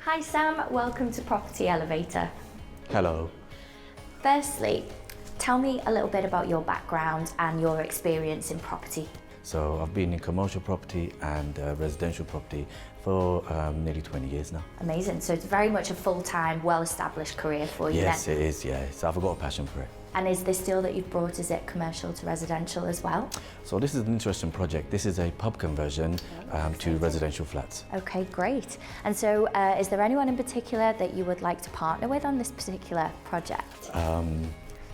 Hi Sam, welcome to Property Elevator. Hello. Firstly, tell me a little bit about your background and your experience in property. So I've been in commercial property and residential property for nearly 20 years now. Amazing, so it's very much a full-time, well-established career for you Yes, then? it is, yeah. So I've got a passion for it. And is this deal that you've brought, is it commercial to residential as well? So this is an interesting project. This is a pub conversion to residential flats. Okay, great. And so is there anyone in particular that you would like to partner with on this particular project?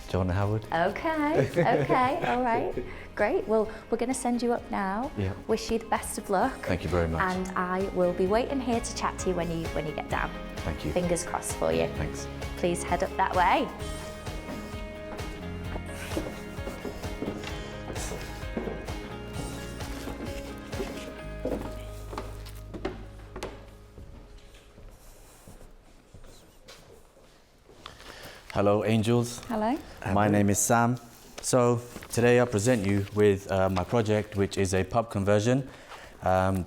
John Howard. Okay, okay, all right. Great, well, we're going to send you up now. Yeah. Wish you the best of luck. Thank you very much. And I will be waiting here to chat to you when you get down. Thank you. Fingers crossed for you. Thanks. Please head up that way. Hello, angels. Hello. My name is Sam. So today I present you with my project, which is a pub conversion.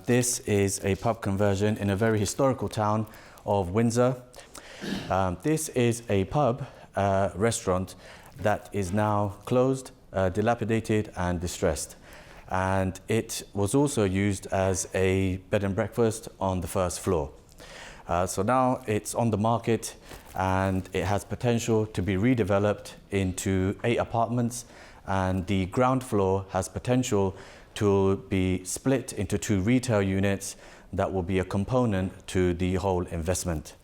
This is a pub conversion in a very historical town of Windsor. This is a pub restaurant that is now closed, dilapidated and distressed. And it was also used as a bed and breakfast on the first floor. So now it's on the market and it has potential to be redeveloped into 8 apartments, and the ground floor has potential to be split into 2 retail units that will be a component to the whole investment.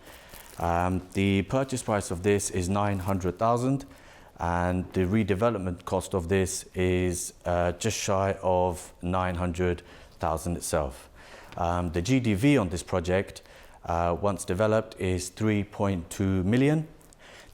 The purchase price of this is 900,000 and the redevelopment cost of this is just shy of 900,000 itself. The GDV on this project once developed is 3.2 million.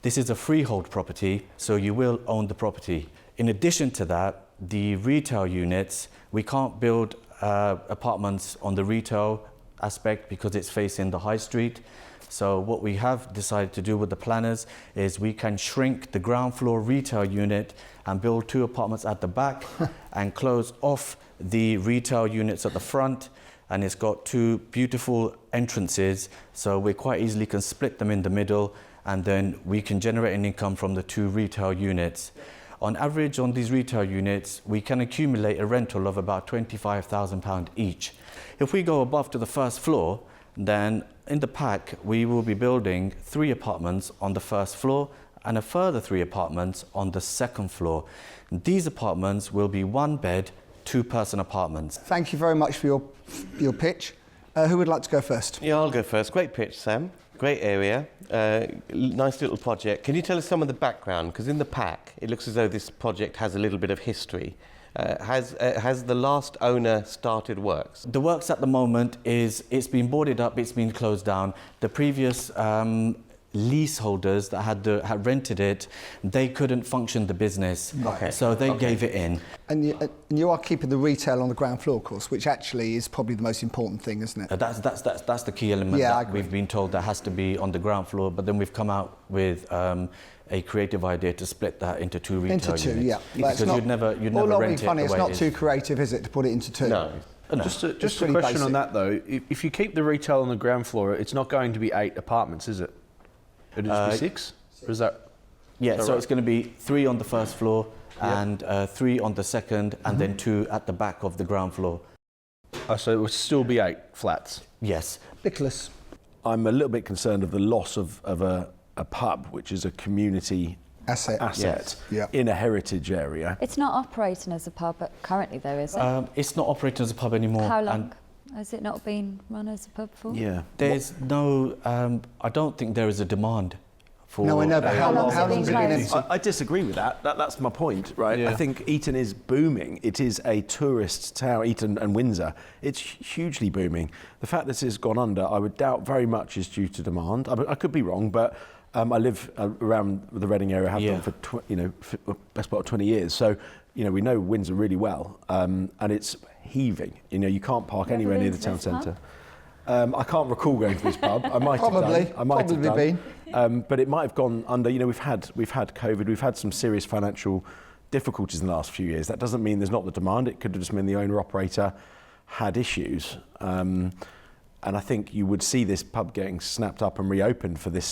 This is a freehold property, so you will own the property. In addition to that, the retail units, we can't build apartments on the retail aspect because it's facing the high street. So what we have decided to do with the planners is we can shrink the ground floor retail unit and build 2 apartments at the back and close off the retail units at the front. And it's got 2 beautiful entrances, so we quite easily can split them in the middle, and then we can generate an income from the 2 retail units. On average, on these retail units, we can accumulate a rental of about £25,000 each. If we go above to the first floor, then in the pack, we will be building 3 apartments on the first floor and a further 3 apartments on the second floor. These apartments will be 1 bed, 2-person apartments. Thank you very much for your pitch. Who would like to go first? Yeah, I'll go first. Great pitch, Sam. Great area. Nice little project. Can you tell us some of the background? Because in the pack, it looks as though this project has a little bit of history. Has the last owner started works? The works at the moment is, it's been boarded up, it's been closed down. The previous leaseholders that had rented it, they couldn't function the business, so they gave it in. And you are keeping the retail on the ground floor, of course, which actually is probably the most important thing, isn't it? That's the key element that we've been told that has to be on the ground floor, but then we've come out with a creative idea to split that into 2 retail units. Into 2, yeah. Because you'd never rent it the way it's not it is. too creative, is it, to put it into 2? No. No. Just a pretty question basic. on that though. If you keep the retail on the ground floor, it's not going to be 8 apartments, is it? It'll just be 6? Or is that? Yeah, so right? it's going to be 3 on the first floor and 3 on the second, and then 2 at the back of the ground floor. So it will still be 8 flats? Yes. Nicholas. I'm a little bit concerned of the loss of a pub, which is a community Asset. asset Yeah. in a heritage area. It's not operating as a pub currently, though, is it? It's not operating as a pub anymore. How and long has it not been run as a pub for? Yeah. There's no, I don't think there is a demand for... No, I know, but how long has it been has it been closed? I disagree with that. That's my point, right? Yeah. I think Eton is booming. It is a tourist town, Eton and Windsor. It's hugely booming. The fact that this has gone under, I would doubt very much is due to demand. I could be wrong, but I live around the Reading area, have done for for best part of 20 years. So, we know Windsor really well, and it's heaving. You can't park anywhere near the town centre. I can't recall going to this pub. I might have done. I might have done. But it might have gone under. We've had COVID. We've had some serious financial difficulties in the last few years. That doesn't mean there's not the demand. It could have just meant the owner operator had issues. And I think you would see this pub getting snapped up and reopened for this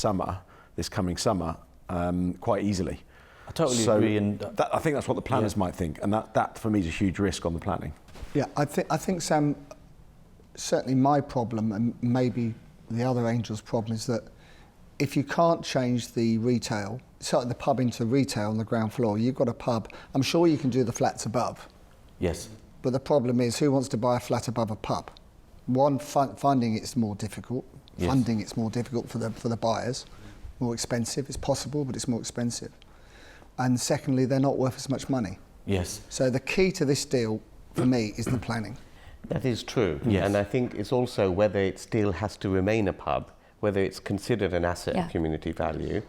coming summer, quite easily. I totally So agree. And I think that's what the planners might think, and that for me is a huge risk on the planning. Yeah, I think Sam, certainly my problem, and maybe the other Angels' problem, is that if you can't change the retail, the pub into retail on the ground floor, you've got a pub. I'm sure you can do the flats above, yes, but the problem is, who wants to buy a flat above a pub? One, funding it's more difficult. Yes. Funding it's more difficult for the buyers. More expensive. It's possible, but it's more expensive. And secondly, they're not worth as much money. yes, So the key to this deal, for me, is the planning. That is true. Yes. And I think it's also whether it still has to remain a pub, whether it's considered an asset Yeah. of community value.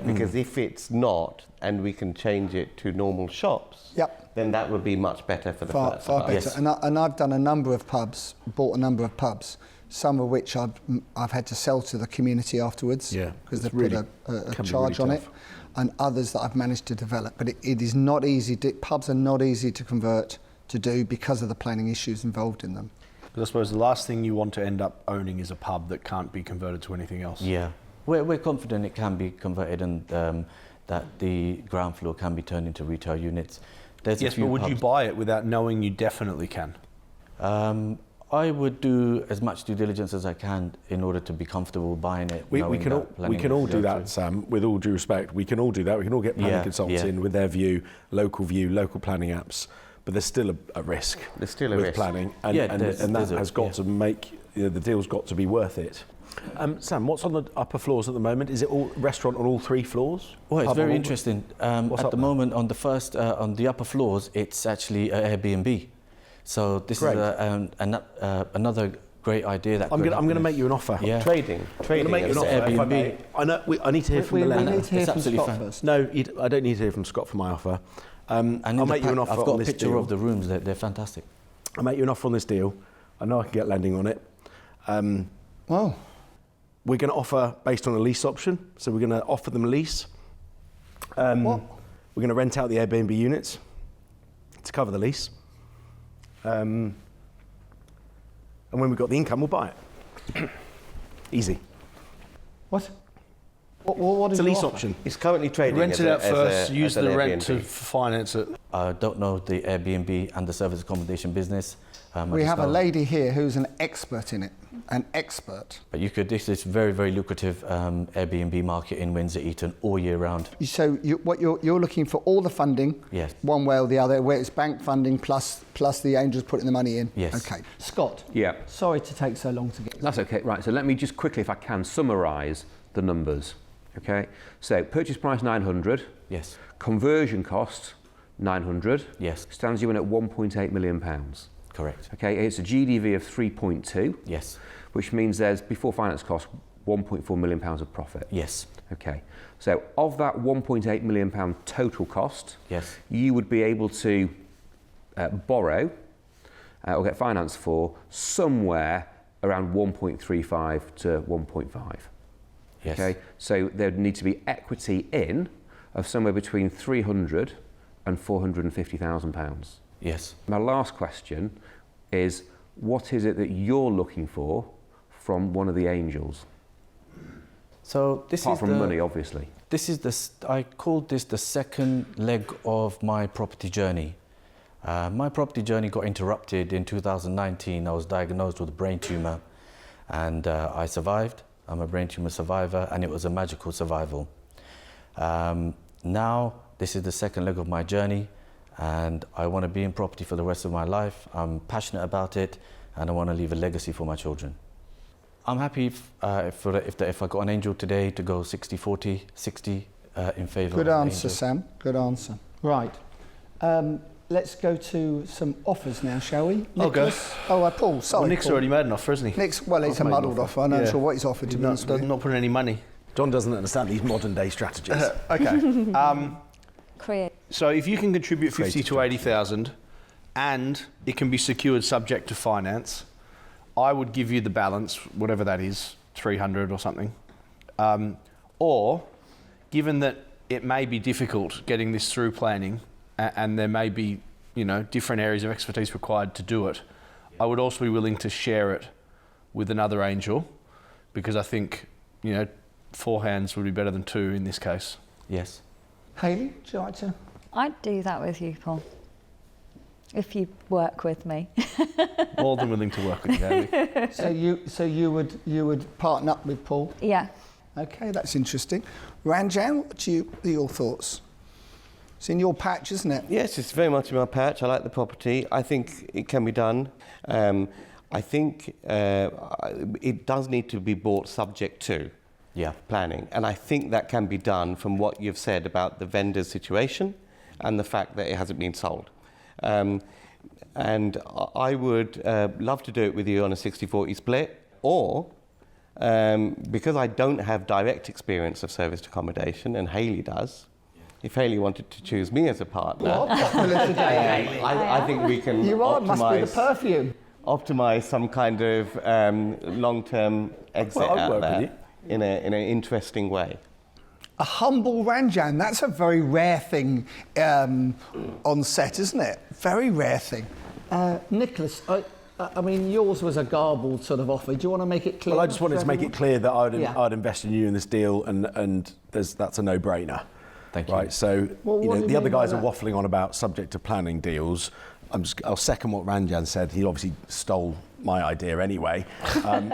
Because if it's not, and we can change it to normal shops, Yep. then that would be much better for the Far flats better. above. Yes. And I've done a number of pubs, bought a number of pubs, some of which I've had to sell to the community afterwards, Yeah, because it's they've really- put a can be charge really on it, tough. and others that I've managed to develop. But it is not easy. Pubs are not easy to convert to do because of the planning issues involved in them. Because I suppose the last thing you want to end up owning is a pub that can't be converted to anything else. yeah. We're confident it can be converted and that the ground floor can be turned into retail units. There's a Yes, few but would you pubs- buy it without knowing you definitely can? I would do as much due diligence as I can in order to be comfortable buying it. We knowing can that all, planning we can all will do go that, through. Sam, with all due respect. We can all do that. We can all get planning Yeah, consultants yeah. in with their view, local planning apps, but there's still a risk There's still a with risk. planning, and, Yeah, and there's that a- has got yeah. to make, the deal's got to be worth it. Sam, what's on the upper floors at the moment? Is it all restaurant on all 3 floors? Well, it's Pub on very all- interesting. What's At up the there? moment, on the first, on the upper floors, it's actually an Airbnb. So this Great. is another great idea that I'm could going to happen make is- you an offer. Yeah. Trading. I'm going to make you an as offer. a- if I Airbnb. may. I know. I need to hear from the lender. need to hear It's from absolutely Scott fine. first. No, I don't need to hear from Scott for my offer. And in I'll the make you an pack, offer I've got on a this picture deal. of the rooms. They're fantastic. I'll make you an offer on this deal. I know I can get lending on it. Well, We're going to offer based on a lease option. So we're going to offer them a lease. what? We're going to rent out the Airbnb units to cover the lease. And when we've got the income, we'll buy it. Easy. What? What It's is a your lease offer? option. It's currently trading Rent as it a- out as first, a- use as the an rent to Airbnb. finance it. I don't know the Airbnb and the service accommodation business. I We just have a know- lady here who's an expert in it. An expert. But this is very, very lucrative Airbnb market in Windsor, Eton, all year round. So you're looking for all the funding, Yes. one way or the other, where it's bank funding plus the Angels putting the money in. Yes. Okay. Scott. Yeah, Sorry to take so long to get. that's okay. Right, so let me just quickly, if I can, summarise the numbers. Okay, so purchase price 900, Yes. conversion cost 900, Yes. stands you in at 1.8 million pounds. Correct. Okay, it's a GDV of 3.2, Yes. which means there's, before finance costs, 1.4 million pounds of profit. Yes. Okay, so of that 1.8 million pound total cost, Yes. you would be able to borrow or get finance for somewhere around 1.35 to 1.5. Yes. Okay, so there would need to be equity in of somewhere between 300 and 450,000 pounds. Yes. My last question is, what is it that you're looking for from one of the angels? So this Apart is from the, money, obviously. This is I called this the second leg of my property journey. My property journey got interrupted in 2019. I was diagnosed with a brain tumour and I survived. I'm a brain tumour survivor and it was a magical survival. Now, this is the second leg of my journey and I want to be in property for the rest of my life. I'm passionate about it and I want to leave a legacy for my children. I'm happy if I got an angel today to go 60-40, 60 in favour Good of the answer, angel. Sam. Good answer. Right. Let's go to some offers now, shall we? I'll go. Nicholas? Oh, Paul. Sorry. Well, Nick's Paul. already made an offer, hasn't he? Nick's, well, it's I've a made an muddled offer. offer. I'm not Yeah. sure what he's offered, to be honest with you. Not putting any money. John doesn't understand these modern day strategies. Okay. Create. So if you can contribute 50 Creative to 80,000 and it can be secured subject to finance, I would give you the balance, whatever that is, 300 or something. Or, given that it may be difficult getting this through planning and there may be, different areas of expertise required to do it, I would also be willing to share it with another angel, because I think, 4 hands would be better than 2 in this case. Yes. Hayley, would you like to? I'd do that with you, Paul. If you work with me. More than willing to work with you, Hayley. So you would partner up with Paul? Yeah. Okay, that's interesting. Ranjan, what are your thoughts? It's in your patch, isn't it? Yes, it's very much in my patch. I like the property. I think it can be done. I think it does need to be bought subject to planning. And I think that can be done from what you've said about the vendor's situation and the fact that it hasn't been sold. And I would love to do it with you on a 60-40 split, or because I don't have direct experience of serviced accommodation, and Hayley does, if Hayley wanted to choose me as a partner, I think we can must be the perfume. optimize some kind of long-term exit out there in an interesting way. A humble Ranjan, that's a very rare thing on set, isn't it? Very rare thing. Nicholas, I mean, yours was a garbled sort of offer. Do you want to make it clear? Well, I just wanted to make it clear that I'd invest in you in this deal, and that's a no-brainer. Thank you. Right, so Well, the other guys are waffling on about subject to planning deals. I'll second what Ranjan said. He obviously stole my idea anyway,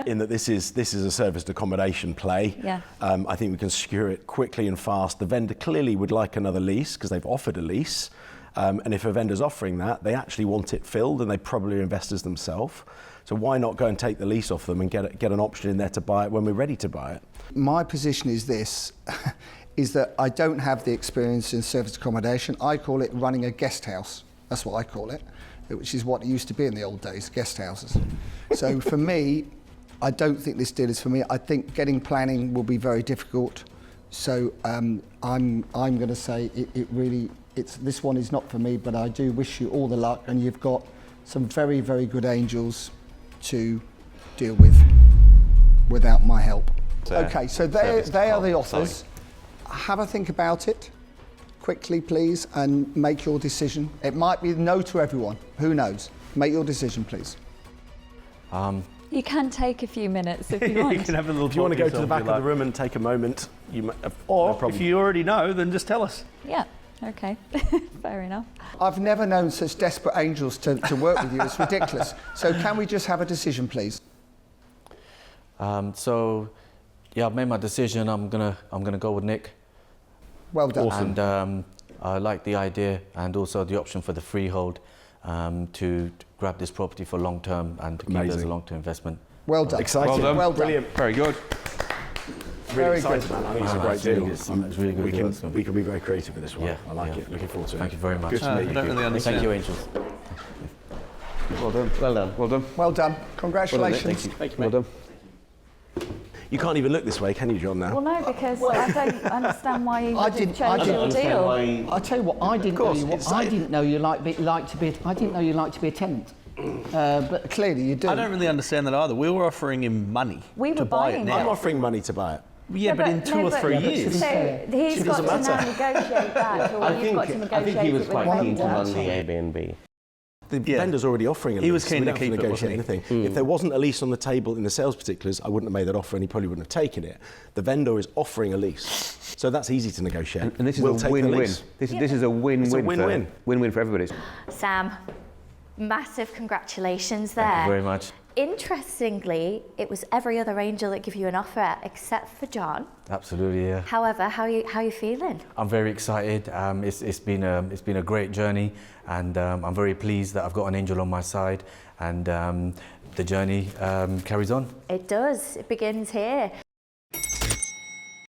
in that this is a serviced accommodation play. Yeah. I think we can secure it quickly and fast. The vendor clearly would like another lease because they've offered a lease. And if a vendor's offering that, they actually want it filled, and they probably are investors themselves. So why not go and take the lease off them and get an option in there to buy it when we're ready to buy it? My position is this, is that I don't have the experience in serviced accommodation. I call it running a guest house. That's what I call it, which is what it used to be in the old days, guest houses. So for me, I don't think this deal is for me. I think getting planning will be very difficult. So I'm going to say this one is not for me, but I do wish you all the luck, and you've got some very, very good angels to deal with without my help. Okay, so they are the offers. Have a think about it quickly, please, and make your decision. It might be no to everyone. Who knows? Make your decision, please. You can take a few minutes if you want. You can have a little. If you want to go to the back of the room and take a moment, or if you already know, then just tell us. Yeah. Okay. Fair enough. I've never known such desperate angels to work with you. It's ridiculous. So can we just have a decision, please? I've made my decision. I'm gonna go with Nick. Well done. Awesome. And I like the idea and also the option for the freehold to grab this property for long term and to keep it as a long term investment. Well done. Exciting. Well done. Well done. Brilliant. Very good. Very excited, good. man. I think it's a great It's deal. really good. It's really good. We can be very creative with this one. Yeah, I like yeah. it. Looking forward to it. Thank you very much. Good to meet I don't you. really understand. Thank you, Angels. Well done. Well done. Well done. Well done. Congratulations. Thank you. Thank you. Well done. You can't even look this way, can you, John, now? Well, no, because I don't understand why you I would didn't- change I your didn't deal. I tell you what, I didn't know course, you. it's I like- didn't know you like to be. I didn't know you like to be a tenant. But clearly you do. I don't really understand that either. We were offering him money We were to buy it buying now. I'm offering money to buy it. Yeah, but in 2 or 3 years. So he's got to now negotiate that, or I you've got to think negotiate he was it quite with keen to vendor. run the Airbnb. The Yeah. vendor's already offering a lease. He was keen we to don't have keep it, negotiate wasn't he? anything. If there wasn't a lease on the table in the sales particulars, I wouldn't have made that offer, and he probably wouldn't have taken it. The vendor is offering a lease, so that's easy to negotiate. And this is We'll a take the win-win. lease. This is a win-win. It's a win-win. Win-win for everybody. Sam, massive congratulations there. Thank you very much. Interestingly, it was every other angel that gave you an offer except for John. Absolutely, yeah. However, how you feeling? I'm very excited. It's been a great journey, and I'm very pleased that I've got an angel on my side, and the journey carries on. It does. It begins here.